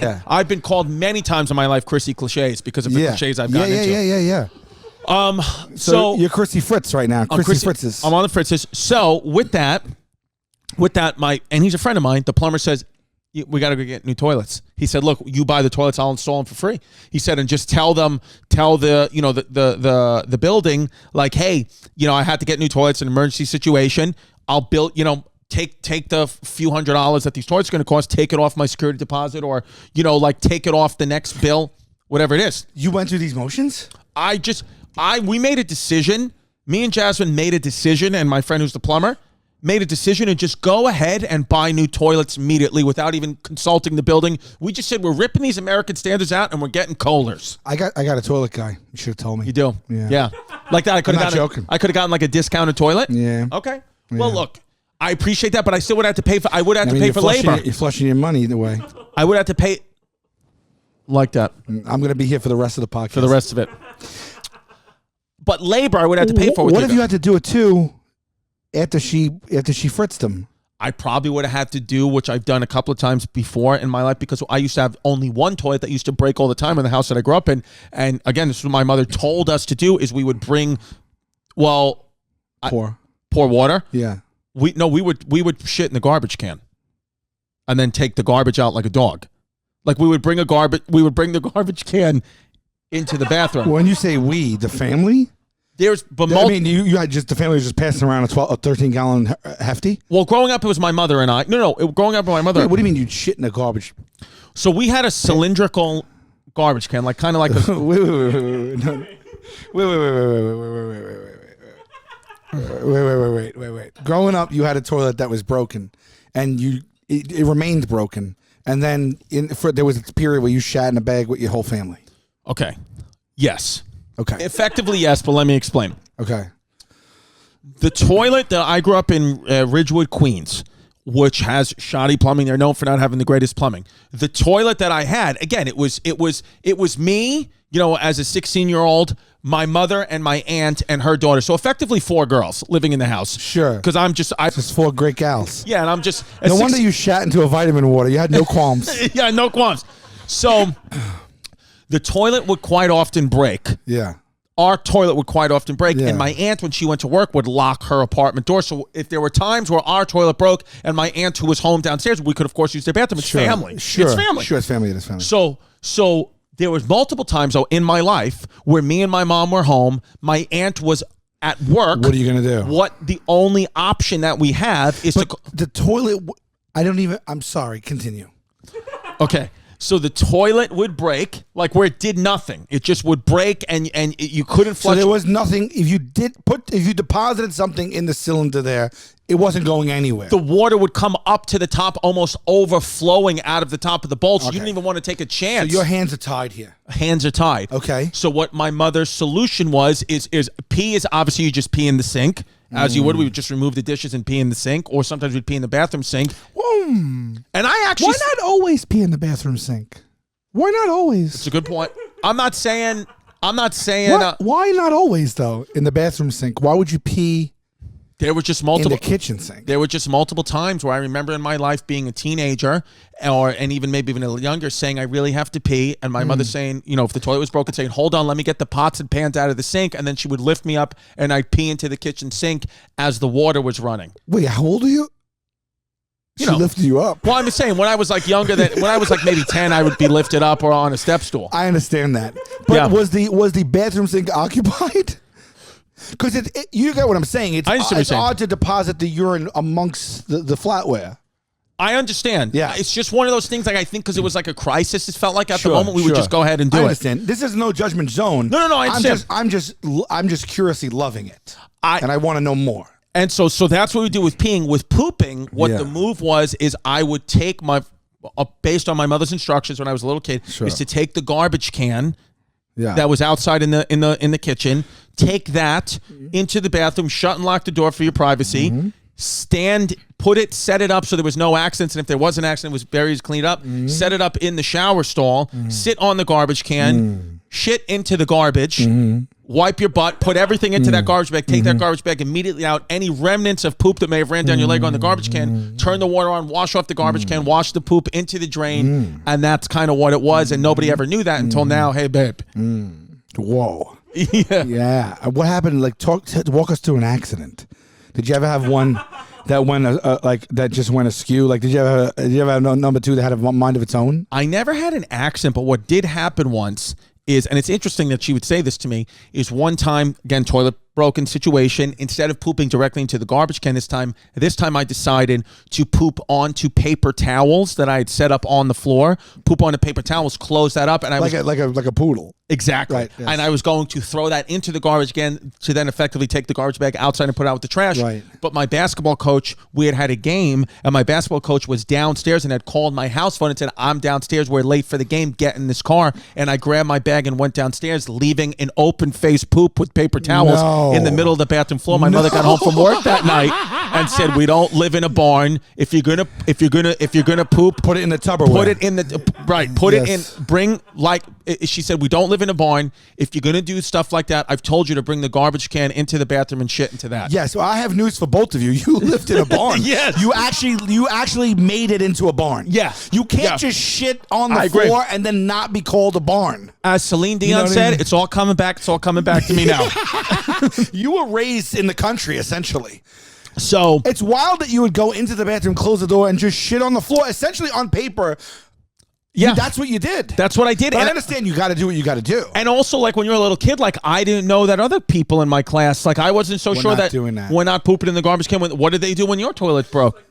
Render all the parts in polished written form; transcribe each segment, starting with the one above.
Yeah. I've been called many times in my life Chrissy cliches because of the cliches I've gotten into. Yeah. So you're Chrissy Fritz right now. Chrissy Fritz's. I'm on the Fritz's. So with that, and he's a friend of mine. The plumber says, we got to go get new toilets. He said, look, you buy the toilets, I'll install them for free. He said, and just tell the building, like, hey, I had to get new toilets in an emergency situation. I'll build, take the few $100s that these toilets are going to cost, take it off my security deposit, or, take it off the next bill, whatever it is. You went through these motions? We made a decision. Me and Jasmine made a decision, and my friend who's the plumber made a decision to just go ahead and buy new toilets immediately without even consulting the building. We just said, we're ripping these American standards out and we're getting Kohlers. I got a toilet guy. You should have told me. You do? Yeah. Like that. I could have gotten like a discounted toilet. Yeah. Okay. Yeah. Well, look, I appreciate that, but I still would have to pay for. I would have to pay for labor. You're flushing your money either way. I would have to pay. Like that. I'm going to be here for the rest of the podcast. For the rest of it. But labor, I would have to pay for. What if you had to do it too? After she fritzed him, I probably would have had to do, which I've done a couple of times before in my life, because I used to have only one toilet that used to break all the time in the house that I grew up in. And again, this is what my mother told us to do: is we would bring, pour water. Yeah. We would shit in the garbage can, and then take the garbage out like a dog. Like we would bring the garbage can into the bathroom. When you say we, the family. You had the family was just passing around a 13-gallon hefty? Well, growing up, it was my mother and I. Growing up with my mother. Wait, what do you mean you'd shit in a garbage? So we had a cylindrical garbage can, like kind of like a... Wait. Growing up, you had a toilet that was broken, and it remained broken. And then there was a period where you shat in a bag with your whole family. Okay. Yes. Okay. Effectively, yes, but let me explain. Okay. The toilet that I grew up in, Ridgewood, Queens, which has shoddy plumbing. They're known for not having the greatest plumbing. The toilet that I had, again, it was me, as a 16-year-old, my mother and my aunt and her daughter. So effectively 4 girls living in the house. Sure. Because just 4 great gals. Yeah, and I'm just... No wonder you shat into a vitamin water. You had no qualms. Yeah, no qualms. So... The toilet would quite often break. Yeah. Our toilet would quite often break. Yeah. And my aunt, when she went to work, would lock her apartment door. So if there were times where our toilet broke and my aunt, who was home downstairs, we could, of course, use their bathroom. It's family. Sure. It's family. Sure, it's family. So there was multiple times, though, in my life where me and my mom were home. My aunt was at work. What are you going to do? The only option that we have is the toilet... I'm sorry. Continue. Okay. So the toilet would break, like where it did nothing. It just would break, and you couldn't flush. So there was nothing. If you deposited something in the cylinder there, it wasn't going anywhere. The water would come up to the top, almost overflowing out of the top of the bowl. So you didn't even want to take a chance. So your hands are tied here. Hands are tied. Okay. So what my mother's solution was is pee is obviously you just pee in the sink. As you would, we would just remove the dishes and pee in the sink, or sometimes we'd pee in the bathroom sink. And I actually... Why not always pee in the bathroom sink? Why not always? It's a good point. I'm not saying... Why not always, though, in the bathroom sink? Why would you pee... There were just multiple in the kitchen sink. There were just multiple times where I remember in my life being a teenager, and even maybe even a little younger, saying I really have to pee, and my mother saying, if the toilet was broken, saying, hold on, let me get the pots and pans out of the sink, and then she would lift me up and I'd pee into the kitchen sink as the water was running. Wait, how old are you? She lifted you up. Well, I'm just saying, when I was like younger, when I was like maybe 10, I would be lifted up or on a step stool. I understand that, but was the bathroom sink occupied? Because you get what I'm saying. It's odd to deposit the urine amongst the flatware. I understand. Yeah. It's just one of those things, like I think because it was like a crisis, it felt like at the moment we would just go ahead and do it. I understand. This is no judgment zone. No, I understand. I'm just curiously loving it. And I want to know more. And so that's what we do with peeing. With pooping, what the move was is I would take based on my mother's instructions when I was a little kid, is to take the garbage can that was outside in the kitchen, take that into the bathroom, shut and lock the door for your privacy, set it up so there was no accidents, and if there was an accident, it was buried, cleaned up, set it up in the shower stall, sit on the garbage can, shit into the garbage, wipe your butt, put everything into that garbage bag, take that garbage bag immediately out. Any remnants of poop that may have ran down your leg on the garbage can, turn the water on, wash off the garbage can, wash the poop into the drain, and that's kind of what it was. And nobody ever knew that until now. Hey, babe. Whoa. Yeah. What happened? Like, walk us through an accident. Did you ever have one that went that just went askew? Like, did you ever have number two that had a mind of its own? I never had an accident, but what did happen once is, and it's interesting that she would say this to me, is one time, again, toilet broken situation, instead of pooping directly into the garbage can this time I decided to poop onto paper towels that I had set up on the floor, poop onto paper towels, close that up, and I like a poodle. Exactly. Right, yes. And I was going to throw that into the garbage again to then effectively take the garbage bag outside and put it out with the trash. Right. But my basketball coach, we had a game, and my basketball coach was downstairs and had called my house phone and said, I'm downstairs, we're late for the game, get in this car. And I grabbed my bag and went downstairs, leaving an open face poop with paper towels in the middle of the bathroom floor. My mother got home from work that night and said, we don't live in a barn. If you're gonna poop, put it in the Tupperware. Put it in the right. Put it in. Bring, like she said, we don't live in a barn. If you're gonna do stuff like that, I've told you to bring the garbage can into the bathroom and shit into that. Yes. Well, I have news for both of you. You lived in a barn. Yes. You actually made it into a barn. Yeah. You can't just shit on the floor and then not be called a barn. As Celine Dion said, it's all coming back. It's all coming back to me now. You were raised in the country, essentially. So it's wild that you would go into the bathroom, close the door, and just shit on the floor, essentially on paper. Yeah, that's what you did. That's what I did. But I understand you got to do what you got to do. And also, like, when you're a little kid, like, I didn't know that other people in my class, like, I wasn't so sure that we're not pooping in the garbage can. What did they do when your toilet broke?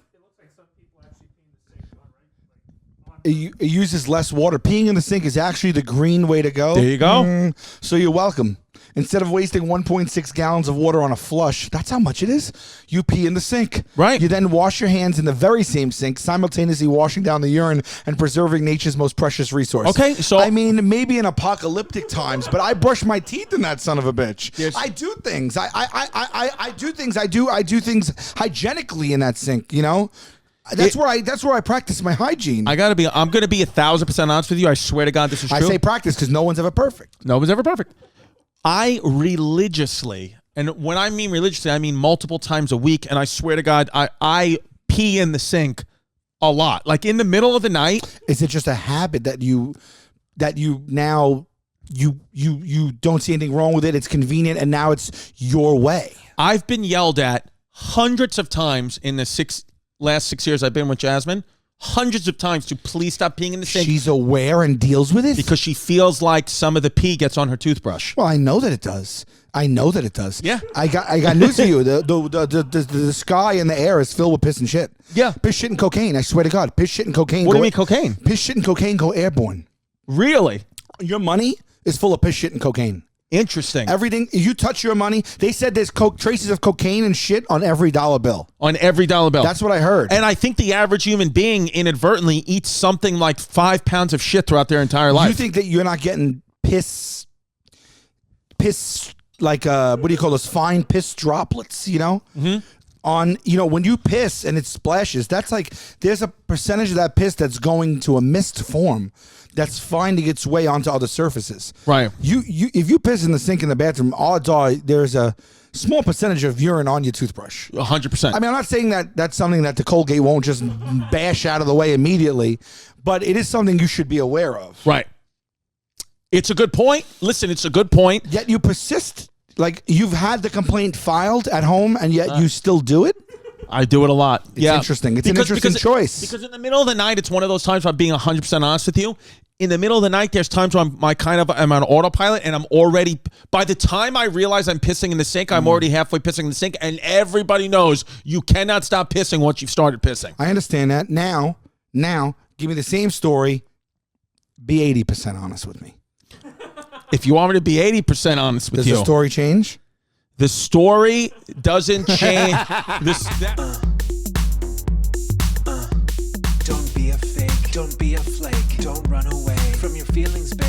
It uses less water. Peeing in the sink is actually the green way to go. There you go. So you're welcome. Instead of wasting 1.6 gallons of water on a flush, that's how much it is. You pee in the sink. Right. You then wash your hands in the very same sink, simultaneously washing down the urine and preserving nature's most precious resource. Okay, so I mean, maybe in apocalyptic times, but I brush my teeth in that son of a bitch. Yes. I do things. I do things. I do things hygienically in that sink. You know. That's where I practice my hygiene. I'm gonna be 1,000% honest with you. I swear to God, this is true. I say practice because no one's ever perfect. No one's ever perfect. I religiously, and when I mean religiously, I mean multiple times a week, and I swear to God, I pee in the sink a lot. Like in the middle of the night. Is it just a habit that you now you don't see anything wrong with it? It's convenient, and now it's your way. I've been yelled at hundreds of times in the last 6 years I've been with Jasmine. Hundreds of times to please stop peeing in the sink. She's aware and deals with it? Because she feels like some of the pee gets on her toothbrush. Well, I know that it does. Yeah. I got news for you. The sky and the air is filled with piss and shit. Yeah. Piss, shit, and cocaine. I swear to God. Piss, shit, and cocaine. What do you mean cocaine? Piss, shit, and cocaine go airborne. Really? Your money is full of piss, shit, and cocaine. Interesting. Everything, you touch your money, they said there's traces of cocaine and shit on every dollar bill. On every dollar bill. That's what I heard. And I think the average human being inadvertently eats something like 5 pounds of shit throughout their entire life. You think that you're not getting piss, like, what do you call those fine piss droplets, you know? Mm-hmm. On, you know, when you piss and it splashes, that's like, there's a percentage of that piss that's going to a mist form that's finding its way onto other surfaces. Right. If you piss in the sink in the bathroom, odds are there's a small percentage of urine on your toothbrush. 100%. I mean, I'm not saying that that's something that the Colgate won't just bash out of the way immediately, but it is something you should be aware of. Right. It's a good point. Listen, it's a good point. Yet you persist. Like, you've had the complaint filed at home, and yet you still do it? I do it a lot. It's interesting. It's an interesting choice. Because in the middle of the night, it's one of those times where I'm being 100% honest with you. In the middle of the night, there's times where I'm on autopilot, and I'm already, by the time I realize I'm pissing in the sink, I'm already halfway pissing in the sink, and everybody knows you cannot stop pissing once you've started pissing. I understand that. Now, give me the same story. Be 80% honest with me. If you want me to be 80% honest with you. Does the story change? The story doesn't change. Don't be a fake, don't be a flake, don't run away from your feelings, baby.